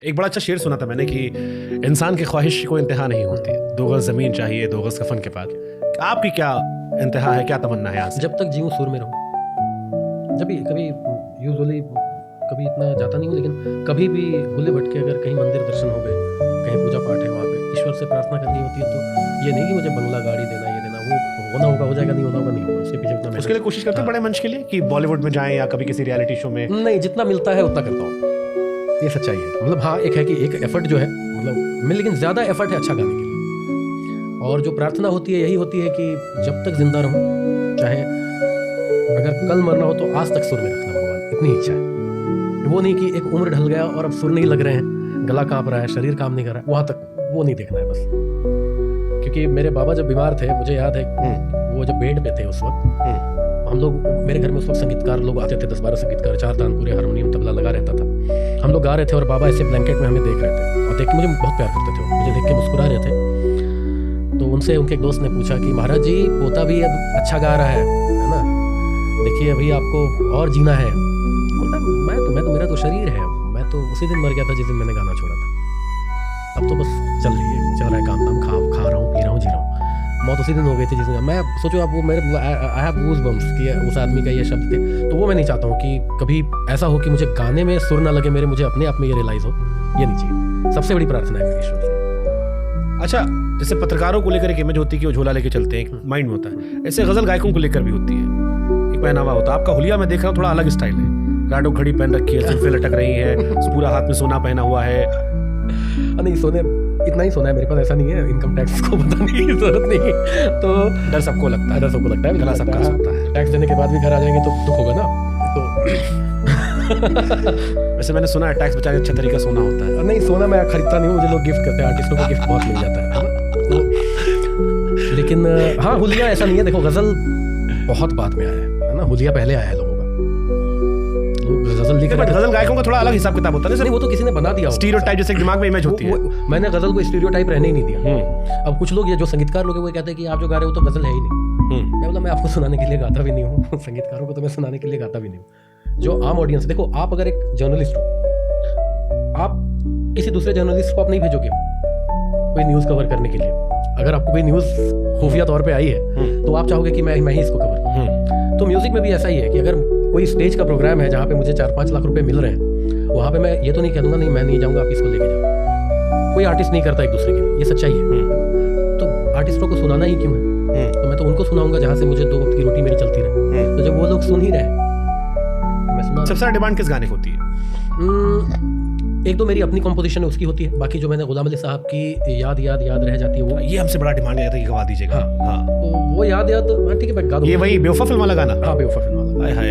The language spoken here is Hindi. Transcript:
एक बड़ा अच्छा शेर सुना था मैंने कि इंसान की ख्वाहिश की कोई इंतहा नहीं होती, 2 गज ज़मीन चाहिए 2 गज कफन के बाद। आपकी क्या इंतहा है, क्या तमन्ना है यहाँ से? जब तक जीऊँ सुर में रहूँ। जब भी कभी यूजुअली कभी इतना जाता नहीं हूँ, लेकिन कभी भी भूले भटके अगर कहीं मंदिर दर्शन हो गए, कहीं पूजा पाठ है, वहाँ पे ईश्वर से प्रार्थना करनी होती है। तो ये नहीं कि मुझे बंगला गाड़ी देना, ये देना, वो होना होगा हो जाएगा, नहीं होना होगा नहीं होगा, उसके पीछे उतना उसके लिए कोशिश करते हैं बड़े मंच के लिए कि बॉलीवुड में जाएं या कभी किसी रियलिटी शो में? नहीं, जितना मिलता है उतना करता हूँ, ये सच्चाई है। मतलब हाँ, एक है कि एक एफर्ट जो है मतलब लेकिन ज़्यादा एफर्ट है अच्छा गाने के लिए। और जो प्रार्थना होती है यही होती है कि जब तक जिंदा रहूँ, चाहे अगर कल मरना हो तो आज तक सुर में रखना भगवान, इतनी इच्छा है। वो नहीं कि एक उम्र ढल गया और अब सुर नहीं लग रहे हैं, गला कांप रहा है, शरीर काम नहीं कर रहा है, वहाँ तक वो नहीं देखना है बस। क्योंकि मेरे बाबा जब बीमार थे, मुझे याद है वो जब बेड पे थे उस वक्त, हम लोग मेरे घर में उस वक्त संगीतकार लोग आते थे, 10-12 संगीतकार, 4 तानपुरे, हारमोनियम, तबला लगा रहता था। हम लोग गा रहे थे और बाबा ऐसे ब्लैंकेट में हमें देख रहे थे और देख के मुझे बहुत प्यार करते थे, मुझे देख के मुस्कुरा रहे थे। तो उनसे उनके एक दोस्त ने पूछा कि महाराज जी, पोता भी अब अच्छा गा रहा है ना, देखिए अभी आपको और जीना है। मैं तो मेरा तो शरीर है, मैं तो उसी दिन मर गया था जिस दिन मैंने गाना छोड़ा था। अब तो बस चल रहा है काम धाम, खा रहा हूँ, पी रहा हूँ, जी रहा हूँ। मौत उसी दिन हो गई थी जिस दिन मैं सोचो आप, वो मेरे आई हैव गूज़ बम्स कि उस आदमी का ये शब्द थे। तो वो मैं नहीं चाहता हूँ कि कभी ऐसा हो कि मुझे गाने में सुर ना लगे, मुझे अपने आप में ये रियलाइज़ हो, ये नहीं चाहिए। सबसे बड़ी प्रार्थना है मेरी ईश्वर से। अच्छा, जैसे पत्रकारों को लेकर एक इमेज होती है कि वो झोला लेके चलते हैं, एक माइंड में होता है, ऐसे गजल गायकों को लेकर भी होती है, एक पहनावा होता है। आपका हुलिया में देख रहा हूँ थोड़ा अलग स्टाइल है, राडो घड़ी पहन रखी है, जुल्फे लटक रही है, पूरा हाथ में सोना पहना हुआ है। नहीं, सोने इतना ही सोना है मेरे पास, ऐसा नहीं है, इनकम टैक्स को बताने की जरूरत नहीं। तो डर सबको लगता है, गला सबका होता है। टैक्स देने के बाद भी घर आ जाएंगे तो दुख होगा ना। तो वैसे मैंने सुना है टैक्स बचाने अच्छा तरीका सोना होता है। नहीं, सोना मैं खरीदता नहीं हूँ, मुझे लोग गिफ्ट करते हैं, आर्टिस्टों को गिफ्ट बहुत मिल जाता है तो, लेकिन हाँ, हुलिया ऐसा नहीं है। देखो, गजल बहुत बाद में आया है ना, हुलिया पहले आया है लोगों का। गजल गायकों का थोड़ा अलग हिसाब किताब होता है। नहीं, वो तो किसी ने बना दिया, स्टीरियोटाइप जैसे दिमाग में इमेज होती है। मैंने गजल को स्टीरियोटाइप रहने ही नहीं दिया। अब कुछ लोग, ये जो संगीतकार लोग हैं, वो कहते हैं कि आप जो गा रहे हो तो गजल है ही नहीं। मैं बोला, मैं आपको सुनाने के लिए गाता भी नहीं हूँ, संगीतकारों को तो मैं सुनाने के लिए गाता भी नहीं हूँ। जो आम ऑडियंस, देखो आप अगर एक जर्नलिस्ट हो, आप किसी दूसरे जर्नलिस्ट को आप नहीं भेजोगे कोई न्यूज़ कवर करने के लिए। अगर आपको कोई न्यूज़ खुफिया तौर पे आई है तो आप चाहोगे कि मैं ही इसको कवर करूँ। तो म्यूजिक में भी ऐसा ही है कि अगर कोई स्टेज का प्रोग्राम है जहाँ पे मुझे 4-5 लाख रुपए मिल रहे हैं, वहाँ पे मैं ये तो नहीं कह दूंगा नहीं मैं नहीं जाऊँगा, आप इसको लेके जाओ। कोई आर्टिस्ट नहीं करता एक दूसरे के लिए, ये सच्चाई है। तो आर्टिस्टों को सुनाना ही क्यों है? तो मैं तो उनको सुनाऊंगा जहाँ से मुझे 2 वक्त की रोटी मेरी चलती रहे। तो जब वो लोग सुन ही रहे, मैं सुना। सबसे ज्यादा डिमांड किस गाने को होती है? एक तो मेरी अपनी कॉम्पोजिशन है, उसकी होती है। बाकी जो मैंने गुलाम अली साहब की याद रह जाती है, वो ये हमसे बड़ा डिमांड है कि गवा दीजिएगा। हाँ, तो वो याद, ठीक है, मैं गा दूंगा। ये वही बेवफा फिल्म वाला गाना? हाँ, बेवफा फिल्म वाला। हाय हाय।